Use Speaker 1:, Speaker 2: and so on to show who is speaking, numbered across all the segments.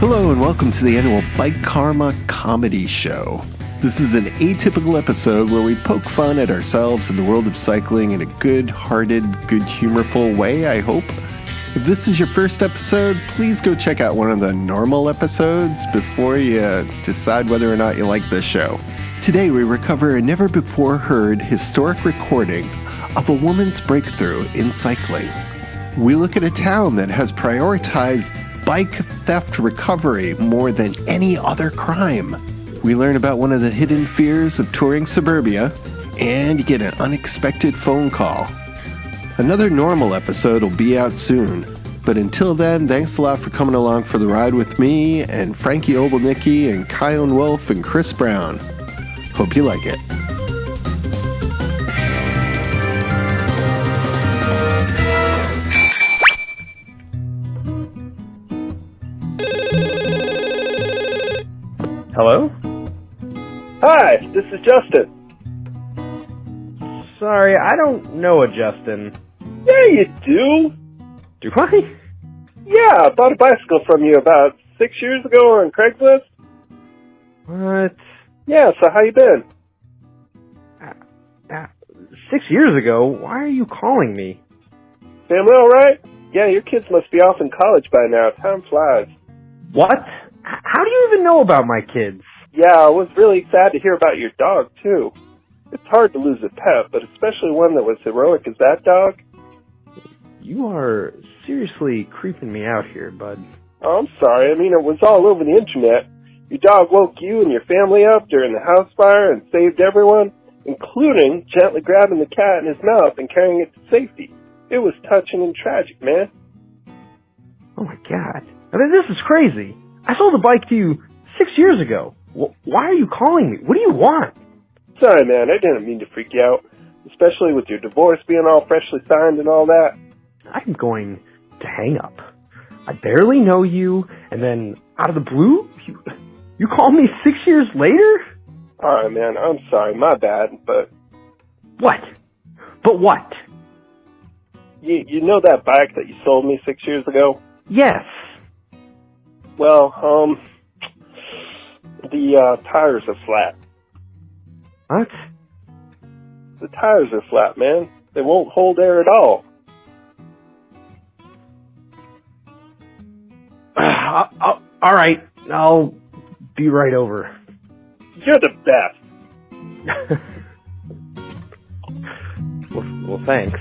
Speaker 1: Hello and welcome to the annual Bike Karma Comedy Show. This is an atypical episode where we poke fun at ourselves and the world of cycling in a good-hearted, good-humorful way, I hope. If this is your first episode, please go check out one of the normal episodes before you decide whether or not you like this show. Today we recover a never-before-heard historic recording of a woman's breakthrough in cycling. We look at a town that has prioritized bike theft recovery more than any other crime. We learn about one of the hidden fears of touring suburbia and get an unexpected phone call. Another normal episode will be out soon, but until then, thanks a lot for coming along for the ride with me and Frankie Obelnicki and Chion Wolf and Chris Brown. Hope you like it.
Speaker 2: Hello?
Speaker 3: Hi, this is Justin.
Speaker 2: Sorry, I don't know a Justin.
Speaker 3: Yeah, you do.
Speaker 2: Do I?
Speaker 3: Yeah, I bought a bicycle from you about 6 years ago on Craigslist.
Speaker 2: What?
Speaker 3: Yeah, so how you been?
Speaker 2: 6 years ago? Why are you calling me?
Speaker 3: Family alright? Yeah, your kids must be off in college by now. Time flies.
Speaker 2: What? How do you even know about my kids?
Speaker 3: Yeah, I was really sad to hear about your dog, too. It's hard to lose a pet, but especially one that was heroic as that dog.
Speaker 2: You are seriously creeping me out here, bud.
Speaker 3: Oh, I'm sorry. I mean, it was all over the internet. Your dog woke you and your family up during the house fire and saved everyone, including gently grabbing the cat in his mouth and carrying it to safety. It was touching and tragic, man.
Speaker 2: Oh my god. I mean, this is crazy. I sold a bike to you 6 years ago. Why are you calling me? What do you want?
Speaker 3: Sorry, man. I didn't mean to freak you out, especially with your divorce being all freshly signed and all that.
Speaker 2: I'm going to hang up. I barely know you, and then out of the blue, you call me 6 years later?
Speaker 3: All right, man. I'm sorry. My bad, but...
Speaker 2: What? But what?
Speaker 3: You know that bike that you sold me 6 years ago?
Speaker 2: Yes.
Speaker 3: Well, the tires are flat.
Speaker 2: What?
Speaker 3: The tires are flat, man. They won't hold air at all.
Speaker 2: All right. I'll be right over.
Speaker 3: You're the best.
Speaker 2: Well, thanks.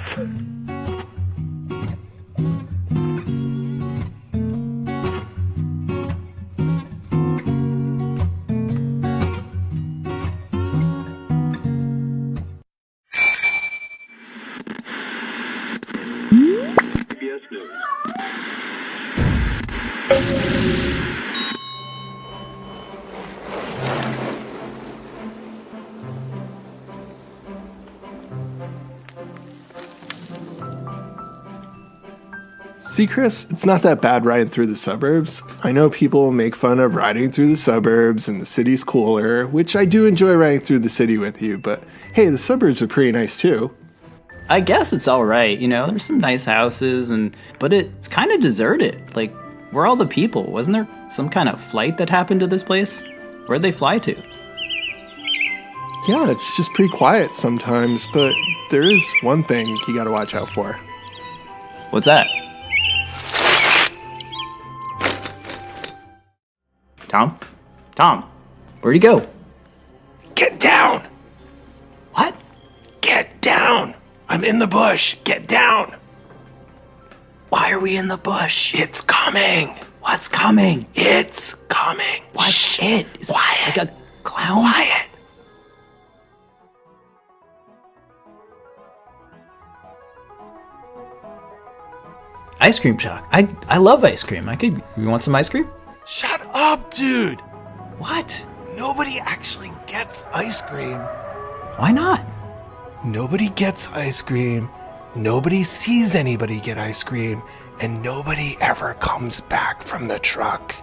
Speaker 1: See, Chris, it's not that bad riding through the suburbs. I know people make fun of riding through the suburbs and the city's cooler, which I do enjoy riding through the city with you, but hey, the suburbs are pretty nice too.
Speaker 4: I guess it's all right, you know, there's some nice houses, but it's kind of deserted. Like, where are all the people? Wasn't there some kind of flight that happened to this place? Where'd they fly to?
Speaker 1: Yeah, it's just pretty quiet sometimes, but there is one thing you gotta watch out for.
Speaker 4: What's that? Tom, where'd you go?
Speaker 1: Get down!
Speaker 4: What?
Speaker 1: Get down! I'm in the bush! Get down!
Speaker 4: Why are we in the bush?
Speaker 1: It's coming!
Speaker 4: What's coming?
Speaker 1: It's coming!
Speaker 4: What's
Speaker 1: Shh.
Speaker 4: it? Is
Speaker 1: Quiet!
Speaker 4: it like a clown?
Speaker 1: Quiet!
Speaker 4: Ice cream truck. I love ice cream. You want some ice cream?
Speaker 1: Shut up, dude!
Speaker 4: What?
Speaker 1: Nobody actually gets ice cream.
Speaker 4: Why not?
Speaker 1: Nobody gets ice cream. Nobody sees anybody get ice cream. And nobody ever comes back from the truck.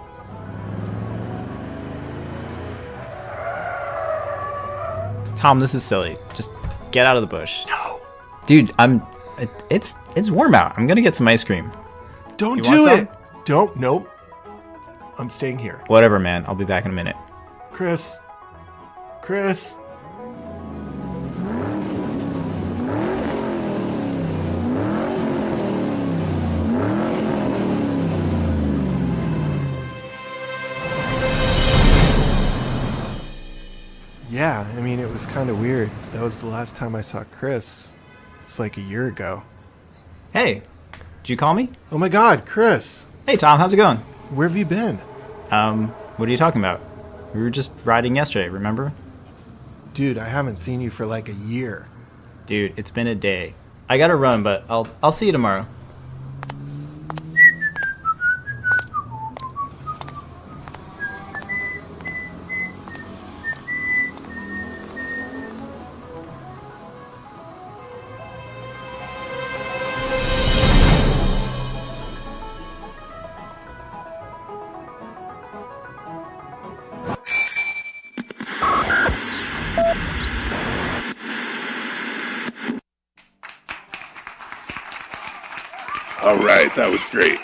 Speaker 4: Tom, this is silly. Just get out of the bush.
Speaker 1: No.
Speaker 4: Dude, it's warm out. I'm gonna get some ice cream.
Speaker 1: Don't
Speaker 4: You
Speaker 1: do
Speaker 4: want
Speaker 1: it. Don't. Nope. I'm staying here.
Speaker 4: Whatever, man. I'll be back in a minute.
Speaker 1: Chris. Yeah, I mean, it was kind of weird. That was the last time I saw Chris. It's like a year ago.
Speaker 4: Hey, did you call me?
Speaker 1: Oh my God, Chris.
Speaker 4: Hey, Tom, how's it going?
Speaker 1: Where have you been?
Speaker 4: What are you talking about? We were just riding yesterday, remember?
Speaker 1: Dude, I haven't seen you for like a year.
Speaker 4: Dude, it's been a day. I gotta run, but I'll see you tomorrow.
Speaker 5: All right, that was great.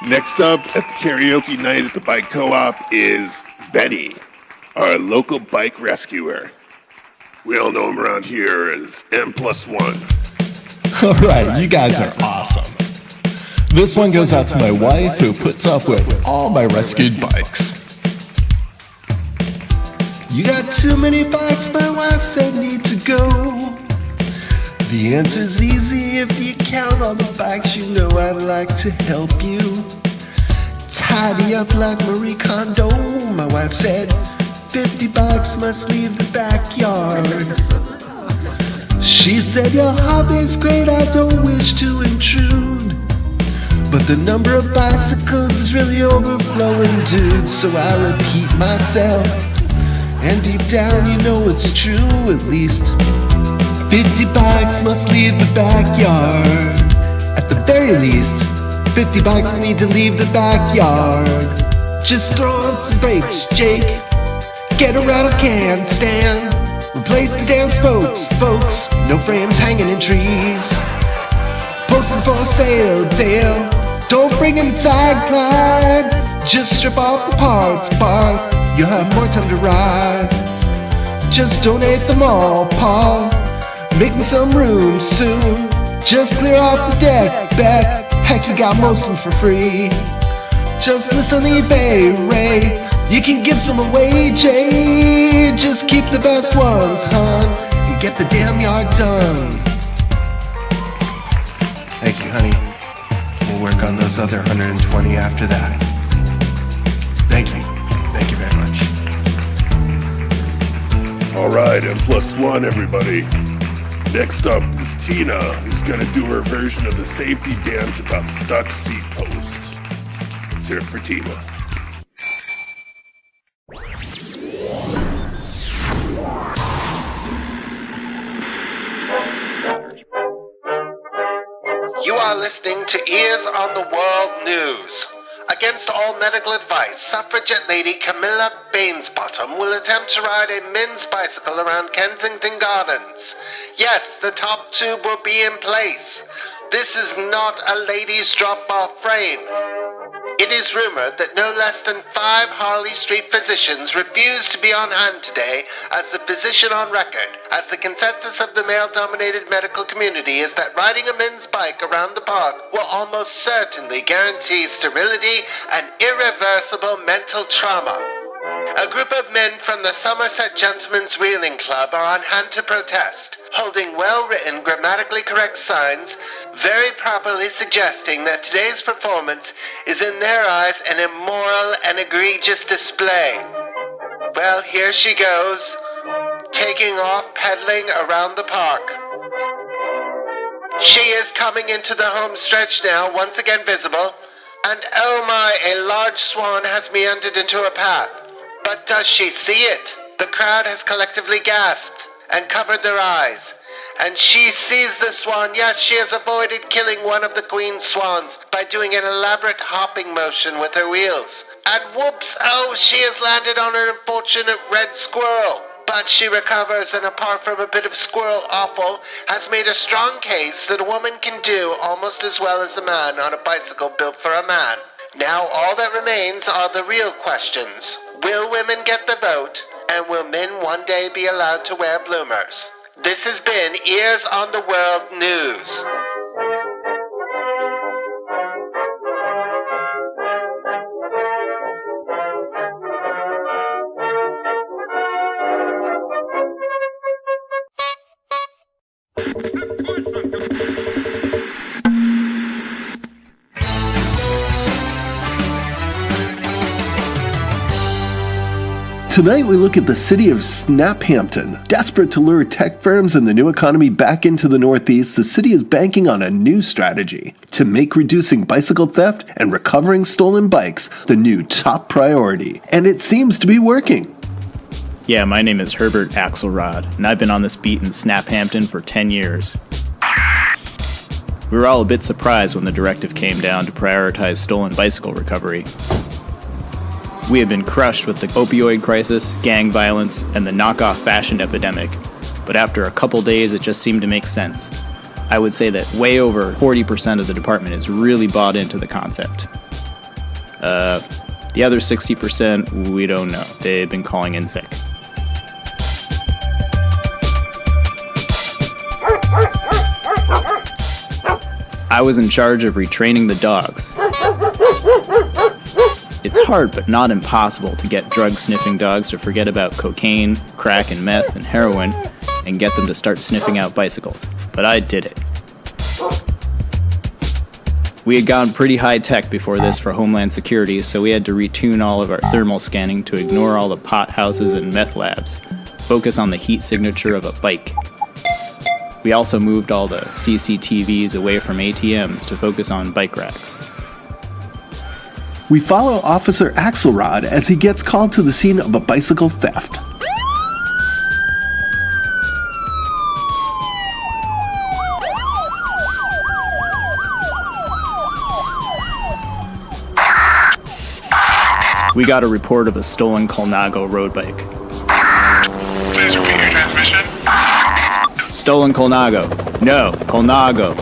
Speaker 5: Next up at the karaoke night at the bike co-op is Benny, our local bike rescuer. We all know him around here as M+1.
Speaker 6: All right, you guys are awesome. This one goes out to my wife who puts up with all my rescued bikes. You got too many bikes, my wife said need to go. The answer's easy if you count all the bikes. You know I'd like to help you tidy up like Marie Kondo. My wife said 50 bikes must leave the backyard. She said your hobby's great, I don't wish to intrude, but the number of bicycles is really overflowing, dude. So I repeat myself, and deep down you know it's true. At least 50 bikes must leave the backyard. At the very least, 50 bikes need to leave the backyard. Just throw on some brakes, Jake. Get a rattle can stand. Replace the damn spokes, folks. No frames hanging in trees. Posting for sale, Dale. Don't bring in the tag, Clyde. Just strip off the parts, Bart. You'll have more time to ride. Just donate them all, Paul. Make me some room soon. Just clear off the deck, Beck. Heck, you got most of them for free. Just list on eBay, Ray. You can give some away, Jay. Just keep the best ones, hon, and get the damn yard done. Thank you, honey. We'll work on those other 120 after that. Thank you. Thank you very much.
Speaker 5: All right, M+1, everybody. Next up is Tina, who's going to do her version of the safety dance about stuck seat post. Let's hear it for Tina.
Speaker 6: You are listening to Ears on the World News. Against all medical advice, suffragette lady Camilla Bainsbottom will attempt to ride a men's bicycle around Kensington Gardens. Yes, the top tube will be in place. This is not a ladies' drop-off frame. It is rumored that no less than 5 Harley Street physicians refused to be on hand today as the physician on record, as the consensus of the male-dominated medical community is that riding a men's bike around the park will almost certainly guarantee sterility and irreversible mental trauma. A group of men from the Somerset Gentlemen's Wheeling Club are on hand to protest, holding well-written, grammatically correct signs, very properly suggesting that today's performance is in their eyes an immoral and egregious display. Well, here she goes, taking off pedaling around the park. She is coming into the home stretch now, once again visible, and oh my, a large swan has meandered into her path. But does she see it? The crowd has collectively gasped and covered their eyes. And she sees the swan. Yes, she has avoided killing one of the queen's swans by doing an elaborate hopping motion with her wheels. And whoops, oh, she has landed on an unfortunate red squirrel. But she recovers, and apart from a bit of squirrel offal, has made a strong case that a woman can do almost as well as a man on a bicycle built for a man. Now all that remains are the real questions. Will women get the vote? And will men one day be allowed to wear bloomers? This has been Ears on the World News.
Speaker 1: Tonight we look at the city of Snaphampton. Desperate to lure tech firms and the new economy back into the Northeast, the city is banking on a new strategy to make reducing bicycle theft and recovering stolen bikes the new top priority. And it seems to be working.
Speaker 4: Yeah, my name is Herbert Axelrod, and I've been on this beat in Snaphampton for 10 years. We were all a bit surprised when the directive came down to prioritize stolen bicycle recovery. We had been crushed with the opioid crisis, gang violence, and the knockoff fashion epidemic, but after a couple days it just seemed to make sense. I would say that way over 40% of the department is really bought into the concept. The other 60%, we don't know. They've been calling in sick. I was in charge of retraining the dogs. It's hard but not impossible to get drug-sniffing dogs to forget about cocaine, crack and meth, and heroin and get them to start sniffing out bicycles. But I did it. We had gone pretty high-tech before this for Homeland Security, so we had to retune all of our thermal scanning to ignore all the pot houses and meth labs, focus on the heat signature of a bike. We also moved all the CCTVs away from ATMs to focus on bike racks.
Speaker 1: We follow Officer Axelrod as he gets called to the scene of a bicycle theft.
Speaker 4: We got a report of a stolen Colnago road bike.
Speaker 7: Please repeat your transmission.
Speaker 4: Stolen Colnago. No, Colnago.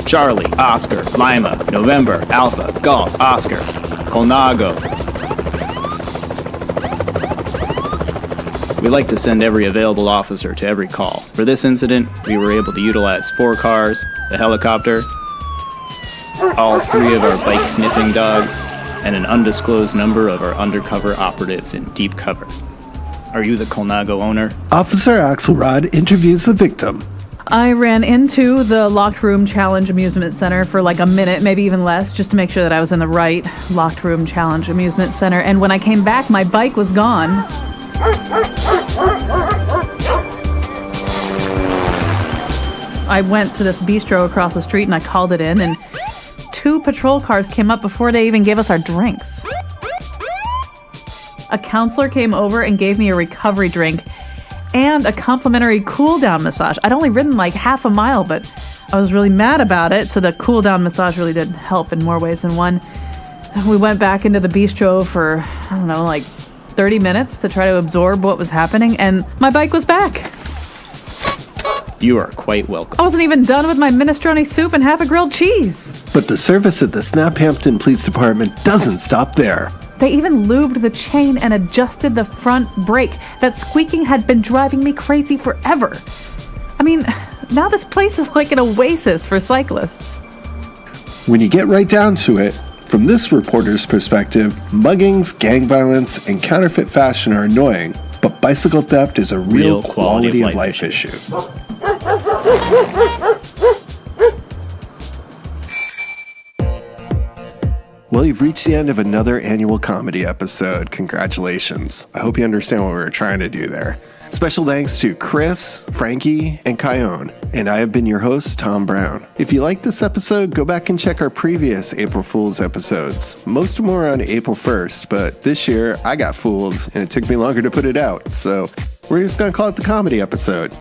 Speaker 4: Charlie, Oscar, Lima, November, Alpha, Golf, Oscar, Colnago. We like to send every available officer to every call. For this incident, we were able to utilize 4 cars, a helicopter, all 3 of our bike-sniffing dogs, and an undisclosed number of our undercover operatives in deep cover. Are you the Colnago owner?
Speaker 1: Officer Axelrod interviews the victim.
Speaker 8: I ran into the Locked Room Challenge Amusement Center for like a minute, maybe even less, just to make sure that I was in the right Locked Room Challenge Amusement Center. And when I came back, my bike was gone. I went to this bistro across the street and I called it in, and 2 patrol cars came up before they even gave us our drinks. A counselor came over and gave me a recovery drink and a complimentary cool-down massage. I'd only ridden like half a mile, but I was really mad about it, so the cool-down massage really did help in more ways than one. We went back into the bistro for, I don't know, like 30 minutes to try to absorb what was happening, and my bike was back.
Speaker 4: You are quite welcome.
Speaker 8: I wasn't even done with my minestrone soup and half a grilled cheese.
Speaker 1: But the service at the Snaphampton Police Department doesn't stop there.
Speaker 8: They even lubed the chain and adjusted the front brake. That squeaking had been driving me crazy forever. I mean, now this place is like an oasis for cyclists.
Speaker 1: When you get right down to it, from this reporter's perspective, muggings, gang violence, and counterfeit fashion are annoying, but bicycle theft is a real quality of life issue. Well, you've reached the end of another annual comedy episode. Congratulations. I hope you understand what we were trying to do there. Special thanks to Chris, Frankie, and Chion. And I have been your host, Tom Brown. If you liked this episode, go back and check our previous April Fool's episodes. Most of them were on April 1st, but this year I got fooled and it took me longer to put it out. So we're just going to call it the comedy episode.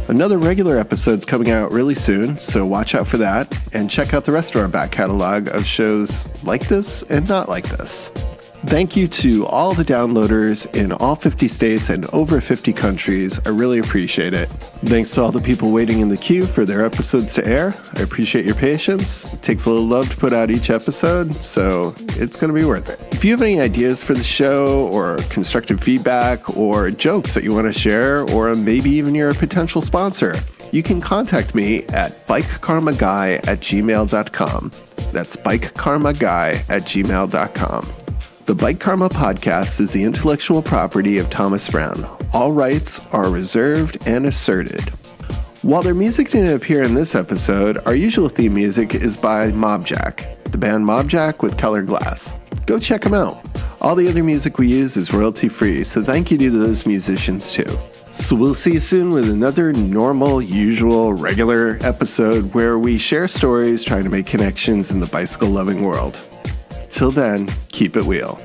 Speaker 1: Another regular episode's coming out really soon, so watch out for that, and check out the rest of our back catalog of shows like this and not like this. Thank you to all the downloaders in all 50 states and over 50 countries. I really appreciate it. Thanks to all the people waiting in the queue for their episodes to air. I appreciate your patience. It takes a little love to put out each episode, so it's going to be worth it. If you have any ideas for the show or constructive feedback or jokes that you want to share, or maybe even you're a potential sponsor, you can contact me at bikekarmaguy@gmail.com. That's bikekarmaguy@gmail.com. The Bike Karma podcast is the intellectual property of Thomas Brown. All rights are reserved and asserted. While their music didn't appear in this episode, our usual theme music is by Mobjack, the band Mobjack with Colored Glass. Go check them out. All the other music we use is royalty-free, so thank you to those musicians too. So we'll see you soon with another normal, usual, regular episode where we share stories trying to make connections in the bicycle-loving world. Till then, keep it wheel.